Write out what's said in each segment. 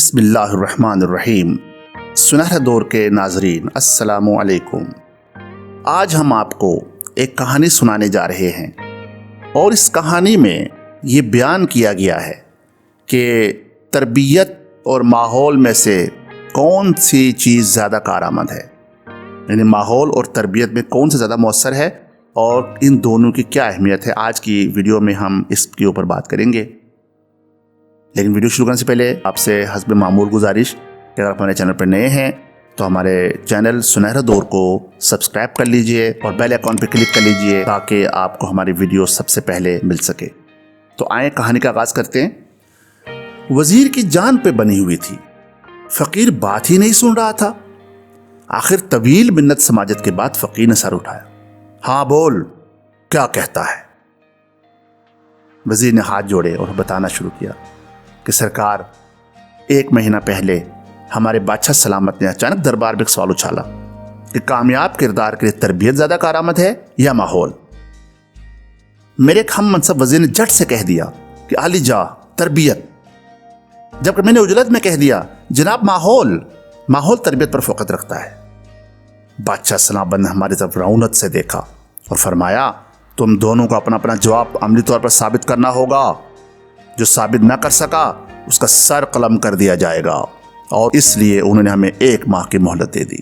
بسم اللہ الرحمن الرحیم۔ سنہرا دور کے ناظرین السلام علیکم۔ آج ہم آپ کو ایک کہانی سنانے جا رہے ہیں اور اس کہانی میں یہ بیان کیا گیا ہے کہ تربیت اور ماحول میں سے کون سی چیز زیادہ کارآمد ہے، یعنی ماحول اور تربیت میں کون سے زیادہ مؤثر ہے اور ان دونوں کی کیا اہمیت ہے۔ آج کی ویڈیو میں ہم اس کے اوپر بات کریں گے، لیکن ویڈیو شروع کرنے سے پہلے آپ سے حسب معمول گزارش کہ اگر آپ ہمارے چینل پر نئے ہیں تو ہمارے چینل سنہرا دور کو سبسکرائب کر لیجئے اور بیل آئیکن پہ کلک کر لیجئے تاکہ آپ کو ہماری ویڈیو سب سے پہلے مل سکے۔ تو آئیں کہانی کا آغاز کرتے ہیں۔ وزیر کی جان پہ بنی ہوئی تھی، فقیر بات ہی نہیں سن رہا تھا۔ آخر طویل منت سماجت کے بعد فقیر نے سر اٹھایا۔ ہاں بول، کیا کہتا ہے؟ وزیر نے ہاتھ جوڑے اور بتانا شروع کیا کہ سرکار، 1 مہینہ پہلے ہمارے بادشاہ سلامت نے اچانک دربار میں ایک سوال اچھالا کہ کامیاب کردار کے لیے تربیت زیادہ کارآمد ہے یا ماحول؟ میرے ایک ہم منصب وزیر نے جھٹ سے کہہ دیا کہ علی جا تربیت، جبکہ میں نے اجلت میں کہہ دیا جناب ماحول تربیت پر فوقیت رکھتا ہے۔ بادشاہ سلامت نے ہماری طرف رعونت سے دیکھا اور فرمایا تم دونوں کو اپنا اپنا جواب عملی طور پر ثابت کرنا ہوگا۔ جو ثابت نہ کر سکا اس کا سر قلم کر دیا جائے گا، اور اس لیے انہوں نے ہمیں 1 ماہ کی مہلت دے دی۔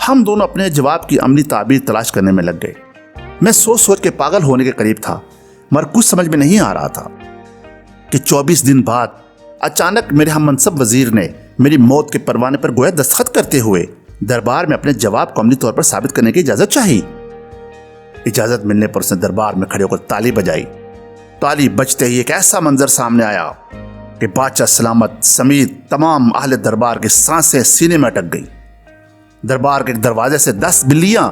ہم دونوں اپنے جواب کی عملی تعبیر تلاش کرنے میں لگ گئے۔ میں سوچ کے پاگل ہونے کے قریب تھا، مگر کچھ سمجھ میں نہیں آ رہا تھا کہ 24 دن بعد اچانک میرے ہم منصب وزیر نے میری موت کے پروانے پر گویا دستخط کرتے ہوئے دربار میں اپنے جواب کو عملی طور پر ثابت کرنے کی اجازت چاہی۔ اجازت ملنے پر اس نے دربار میں کھڑے ہو کر تالی بجائی۔ تالی بجتے ہی ایک ایسا منظر سامنے آیا کہ بادشاہ سلامت سمیت تمام اہل دربار کی سانسیں سینے میں اٹک گئی۔ دربار کے ایک دروازے سے 10 بلیاں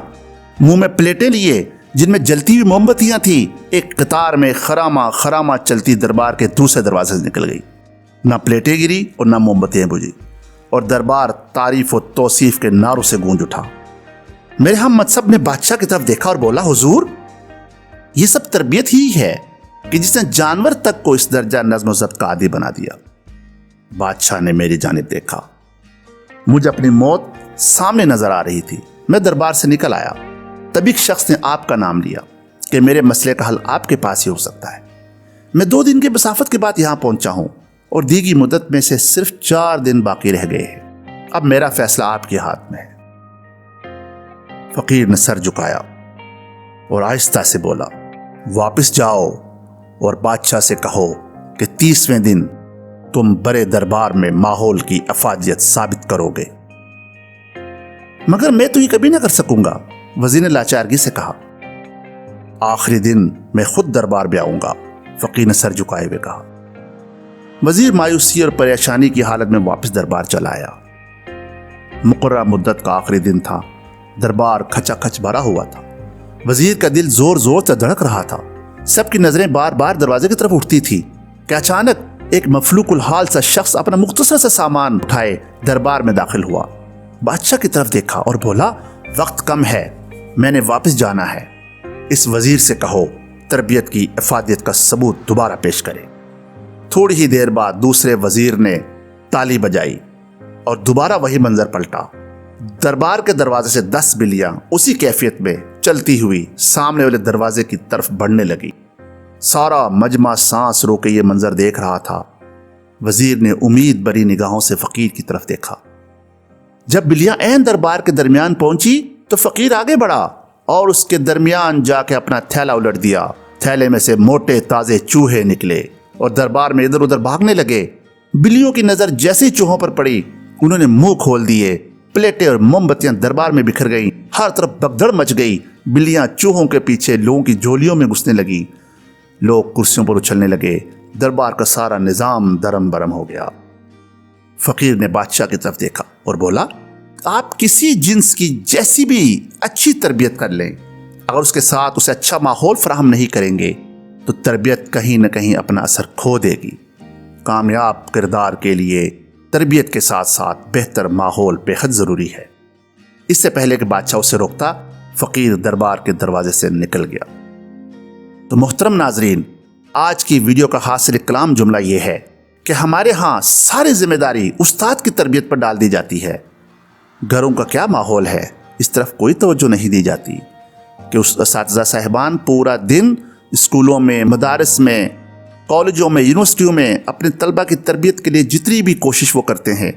منہ میں پلیٹیں لیے جن میں جلتی ہوئی موم بتیاں تھیں، ایک قطار میں خرامہ چلتی دربار کے دوسرے دروازے سے نکل گئی۔ نہ پلیٹیں گری اور نہ موم بتیاں بجھی، اور دربار تعریف و توصیف کے نعروں سے گونج اٹھا۔ میرے ہم منصب نے بادشاہ کی طرف دیکھا اور بولا حضور، یہ سب تربیت ہی ہے کہ جس نے جانور تک کو اس درجہ نظم و ضبط کا عادی بنا دیا۔ بادشاہ نے میری جانب دیکھا، مجھے اپنی موت سامنے نظر آ رہی تھی۔ میں دربار سے نکل آیا، تب ایک شخص نے آپ کا نام لیا کہ میرے مسئلے کا حل آپ کے پاس ہی ہو سکتا ہے۔ میں 2 دن کی مسافت کے بعد یہاں پہنچا ہوں اور دی گئی مدت میں سے صرف 4 دن باقی رہ گئے ہیں۔ اب میرا فیصلہ آپ کے ہاتھ میں ہے۔ فقیر نے سر جھکایا اور آہستہ سے بولا، واپس جاؤ اور بادشاہ سے کہو کہ 30ویں دن تم بڑے دربار میں ماحول کی افادیت ثابت کرو گے۔ مگر میں تو یہ کبھی نہ کر سکوں گا، وزیر نے لاچارگی سے کہا۔ آخری دن میں خود دربار میں آؤں گا، فقیر نے سر جھکائے ہوئے کہا۔ وزیر مایوسی اور پریشانی کی حالت میں واپس دربار چلا آیا۔ مقررہ مدت کا آخری دن تھا، دربار کھچا کھچ بھرا ہوا تھا۔ وزیر کا دل زور سے دھڑک رہا تھا، سب کی نظریں بار بار دروازے کی طرف اٹھتی تھی کہ اچانک ایک مفلوق الحال سا شخص اپنا مختصر سا سامان اٹھائے دربار میں داخل ہوا۔ بادشاہ کی طرف دیکھا اور بولا، وقت کم ہے، میں نے واپس جانا ہے۔ اس وزیر سے کہو تربیت کی افادیت کا ثبوت دوبارہ پیش کرے۔ تھوڑی ہی دیر بعد دوسرے وزیر نے تالی بجائی اور دوبارہ وہی منظر پلٹا۔ دربار کے دروازے سے 10 بلیاں اسی کیفیت میں چلتی ہوئی سامنے والے دروازے کی طرف بڑھنے لگی۔ سارا مجمع سانس رو کے یہ منظر دیکھ رہا تھا۔ وزیر نے امید بری نگاہوں سے فقیر کی طرف دیکھا۔ جب بلیاں عین دربار کے درمیان پہنچی تو فقیر آگے بڑھا اور اس کے درمیان جا کے اپنا تھیلا الٹ دیا۔ تھیلے میں سے موٹے تازے چوہے نکلے اور دربار میں ادھر ادھر بھاگنے لگے۔ بلیوں کی نظر جیسے چوہوں پر پڑی، انہوں نے منہ کھول دیے۔ پلیٹیں اور موم بتیاں دربار میں بکھر گئیں، ہر طرف بگدڑ مچ گئی۔ بلیاں چوہوں کے پیچھے لوگوں کی جھولیوں میں گھسنے لگی، لوگ کرسیوں پر اچھلنے لگے۔ دربار کا سارا نظام درم برم ہو گیا۔ فقیر نے بادشاہ کی طرف دیکھا اور بولا، آپ کسی جنس کی جیسی بھی اچھی تربیت کر لیں، اگر اس کے ساتھ اسے اچھا ماحول فراہم نہیں کریں گے تو تربیت کہیں نہ کہیں اپنا اثر کھو دے گی۔ کامیاب کردار کے لیے تربیت کے ساتھ ساتھ بہتر ماحول بے حد ضروری ہے۔ اس سے پہلے کہ بادشاہ اسے روکتا، فقیر دربار کے دروازے سے نکل گیا۔ تو محترم ناظرین، آج کی ویڈیو کا حاصل کلام جملہ یہ ہے کہ کہ ہمارے ہاں ساری ذمہ داری استاد کی تربیت پر ڈال دی جاتی ہے۔ گھروں کا کیا ماحول ہے، اس طرف کوئی توجہ نہیں دی جاتی کہ اساتذہ صاحبان پورا دن اسکولوں میں، مدارس میں، کالجوں میں، یونیورسٹیوں میں اپنے طلبہ کی تربیت کے لیے جتنی بھی کوشش وہ کرتے ہیں،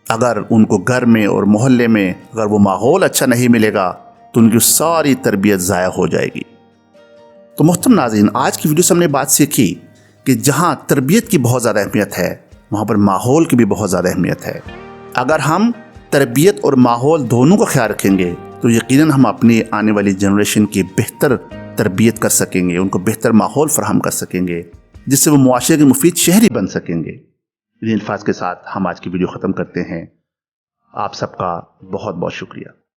اگر ان کو گھر میں اور محلے میں اگر وہ ماحول اچھا نہیں ملے گا تو ان کی ساری تربیت ضائع ہو جائے گی۔ تو محترم ناظرین، آج کی ویڈیو سے ہم نے بات سیکھی کہ جہاں تربیت کی بہت زیادہ اہمیت ہے وہاں پر ماحول کی بھی بہت زیادہ اہمیت ہے۔ اگر ہم تربیت اور ماحول دونوں کا خیال رکھیں گے تو یقیناً ہم اپنی آنے والی جنریشن کی بہتر تربیت کر سکیں گے، ان کو بہتر ماحول فراہم کر سکیں گے، جس سے وہ معاشرے کے مفید شہری بن سکیں گے۔ ان الفاظ کے ساتھ ہم آج کی ویڈیو ختم کرتے ہیں۔ آپ سب کا بہت بہت شکریہ۔